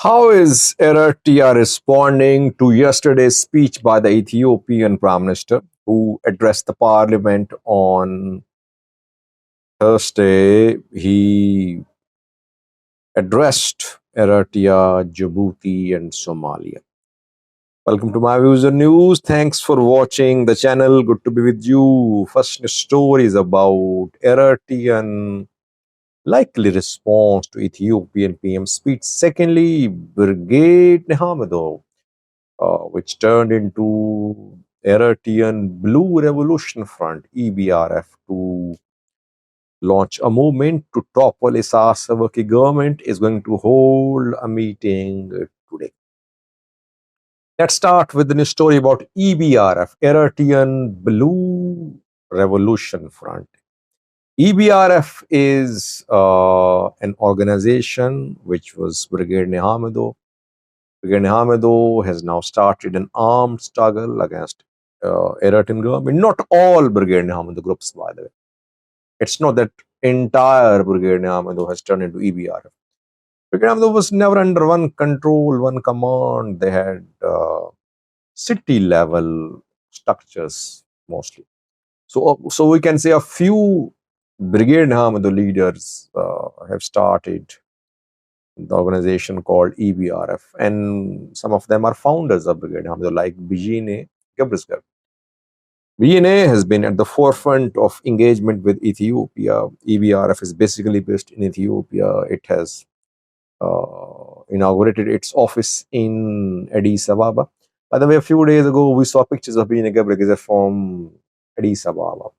How is Eritrea responding to yesterday's speech by the Ethiopian Prime Minister, who addressed the parliament on Thursday? He addressed Eritrea, Djibouti, and Somalia. Welcome to my views and news. Thanks for watching the channel. Good to be with you. First story is about Eritrean likely response to Ethiopian PM speech. Secondly, Brigade Nehamedow, which turned into Eritrean Blue Revolution Front, EBRF, to launch a movement to topple Isaias Afwerki government, is going to hold a meeting today. Let's start with the news story about EBRF, Eritrean Blue Revolution Front. EBRF is an organization which was Brigade Nehamedow. Brigade Nehamedow has now started an armed struggle against Eritrean government. Not all Brigade Nehamedow groups, by the way. It's not that entire Brigade Nehamedow has turned into EBRF. Brigade Nehamedow was never under one control, one command. They had city level structures mostly. So we can say a few Brigade Nehamedow leaders have started the organization called EBRF, and some of them are founders of Brigade Nehamedow, like Bijine Gebresgar. BNA has been at the forefront of engagement with Ethiopia. EBRF is basically based in Ethiopia. It has inaugurated its office in Addis Ababa. By the way, a few days ago, we saw pictures of Bijine Gebresgar from Addis Ababa.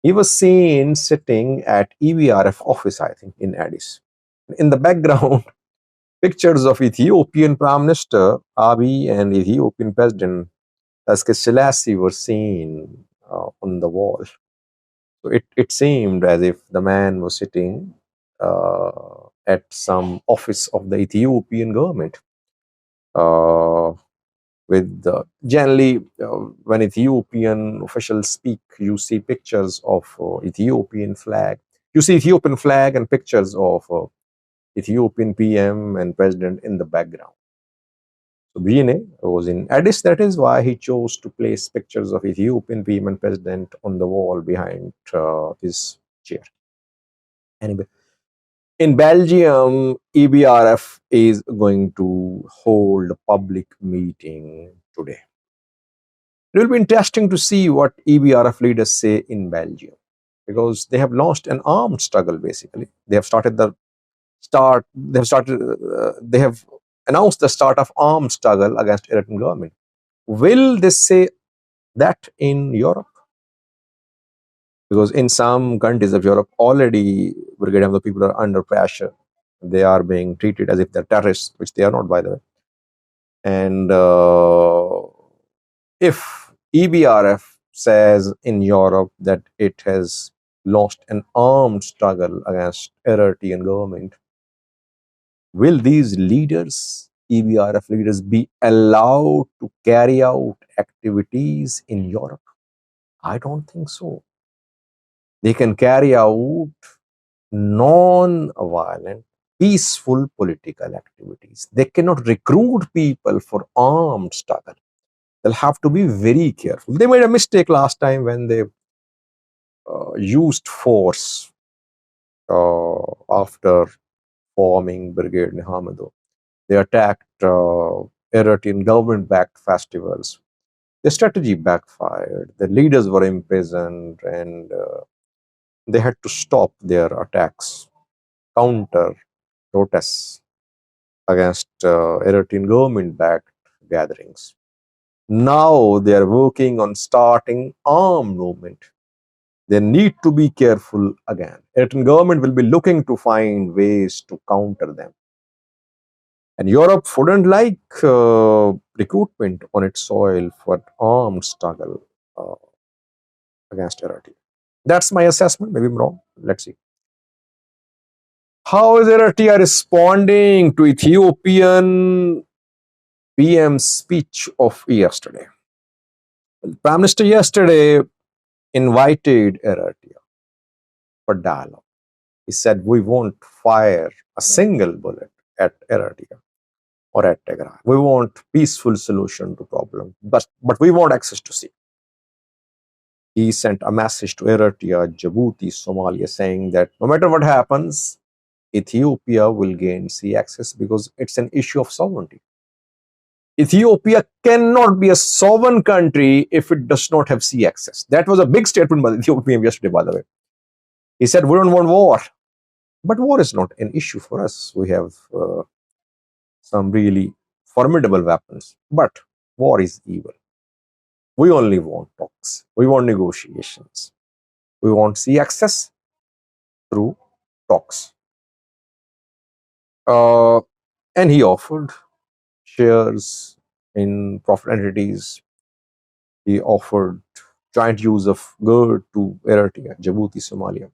He was seen sitting at EBRF office, I think, in Addis. In the background, pictures of Ethiopian Prime Minister Abiy and Ethiopian President Haile Selassie were seen on the wall. So it seemed as if the man was sitting at some office of the Ethiopian government. Generally, when Ethiopian officials speak, you see pictures of Ethiopian flag. You see Ethiopian flag and pictures of Ethiopian PM and president in the background. So BNA was in Addis. That is why he chose to place pictures of Ethiopian PM and president on the wall behind his chair. Anyway, in Belgium, EBRF is going to hold a public meeting today. It will be interesting to see what EBRF leaders say in Belgium, because they have launched an armed struggle. Basically, they have they have announced the start of armed struggle against Eritrean government. Will they say that in Europe? Because in some countries of Europe, already Brigade of the people are under pressure. They are being treated as if they're terrorists, which they are not, by the way. And if EBRF says in Europe that it has launched an armed struggle against Eritrean government, will these leaders, EBRF leaders, be allowed to carry out activities in Europe? I don't think so. They can carry out non-violent, peaceful political activities. They cannot recruit people for armed struggle. They'll have to be very careful. They made a mistake last time when they used force after forming Brigade Nehamedow. They attacked Eritrean government-backed festivals. The strategy backfired. The leaders were imprisoned, and they had to stop their attacks, counter protests against Eritrean government-backed gatherings. Now they are working on starting armed movement. They need to be careful again. Eritrean government will be looking to find ways to counter them. And Europe wouldn't like recruitment on its soil for armed struggle against Eritrea. That's my assessment. Maybe I'm wrong. Let's see. How is Eritrea responding to Ethiopian PM's speech of yesterday? The Prime Minister yesterday invited Eritrea for dialogue. He said, we won't fire a single bullet at Eritrea. or at Tigray. We want peaceful solution to problem, but we want access to sea. He sent a message to Eritrea, Djibouti, Somalia, saying that no matter what happens, Ethiopia will gain sea access because it's an issue of sovereignty. Ethiopia cannot be a sovereign country if it does not have sea access. That was a big statement by the Ethiopian yesterday, by the way. He said, we don't want war. But war is not an issue for us. We have some really formidable weapons. But war is evil. We only want talks. We want negotiations. We want sea access through talks. And he offered shares in profit entities. He offered joint use of GERD to Eritrea, Djibouti, Somalia.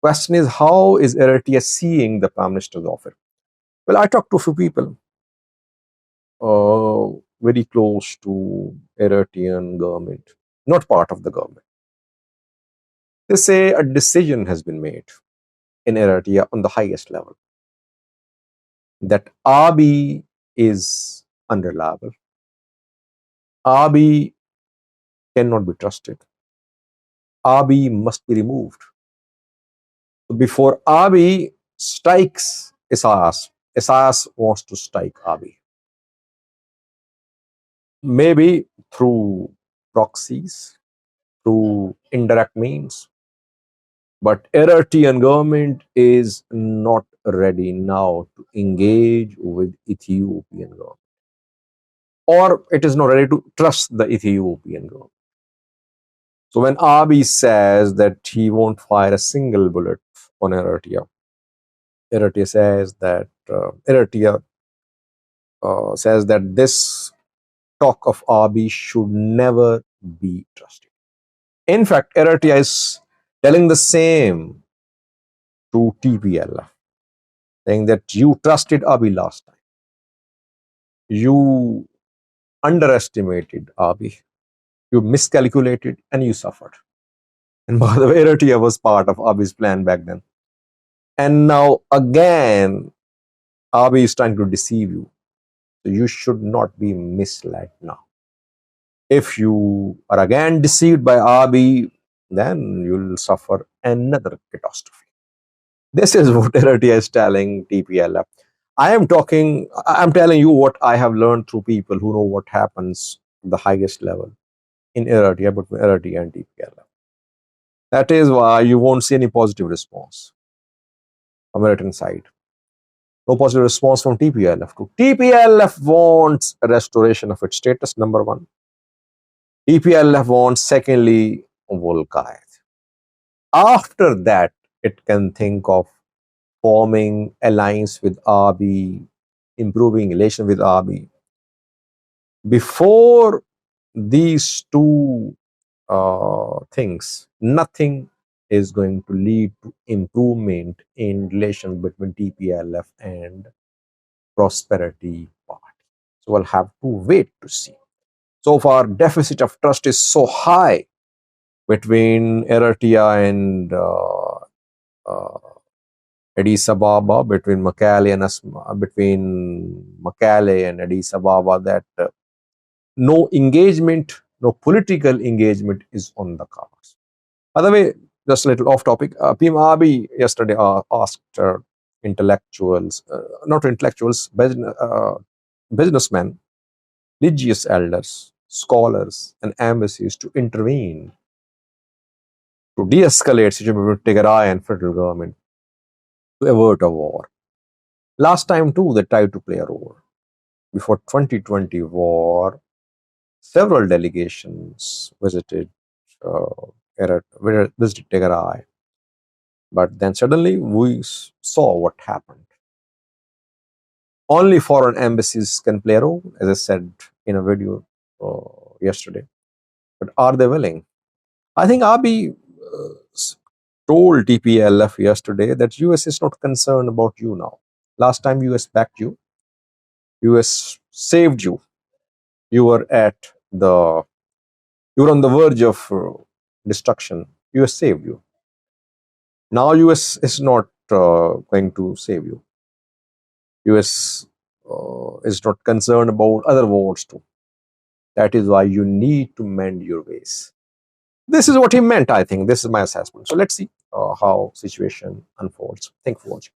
Question is, how is Eritrea seeing the Prime Minister's offer? Well, I talked to a few people very close to Eritrean government, not part of the government. They say a decision has been made in Eritrea on the highest level that Abiy is unreliable. Abiy cannot be trusted. Abiy must be removed. Before Abiy strikes Isaias, Isaias wants to strike Abiy. Maybe through proxies, through indirect means. But Eritrean government is not ready now to engage with Ethiopian government. Or it is not ready to trust the Ethiopian government. So when Abiy says that he won't fire a single bullet on Eritrea, Eritrea says that this talk of Abiy should never be trusted. In fact, Eritrea is telling the same to TPLF, saying that you trusted Abiy last time. You underestimated Abiy. You miscalculated and you suffered. And by the way, Eritrea was part of Abiy's plan back then. And now again, Abiy is trying to deceive you. So you should not be misled now. If you are again deceived by Abiy, then you will suffer another catastrophe. This is what Eritrea is telling TPLF. I'm telling you what I have learned through people who know what happens at the highest level in Eritrea, between Eritrea and TPLF. That is why you won't see any positive response from Eritrean side. No positive response from TPLF. TPLF wants a restoration of its status, number one. TPLF wants, secondly, Volkite. After that, it can think of forming alliance with Abiy, improving relation with Abiy. Before these two things, nothing is going to lead to improvement in relations between TPLF and Prosperity Party. So we'll have to wait to see. So far, deficit of trust is so high between Eritrea and Addis Ababa, between Mekelle and Addis Ababa, that no engagement, no political engagement is on the cards. By the way, just a little off topic, PM Abiy yesterday asked intellectuals, not intellectuals, businessmen, religious elders, scholars, and embassies to intervene to de-escalate situation between Tigray and federal government to avert a war. Last time too, they tried to play a role. Before 2020 war, several delegations visited Tigray. But then suddenly we saw what happened. Only foreign embassies can play a role, as I said in a video yesterday. But are they willing? I think Abiy told TPLF yesterday that US is not concerned about you now. Last time US backed you, US saved you. You were on the verge of destruction. US saved you. Now US is not going to save you. US is not concerned about other wars too. That is why you need to mend your ways. This is what he meant, I think. This is my assessment. So let's see how situation unfolds. Thank you for watching.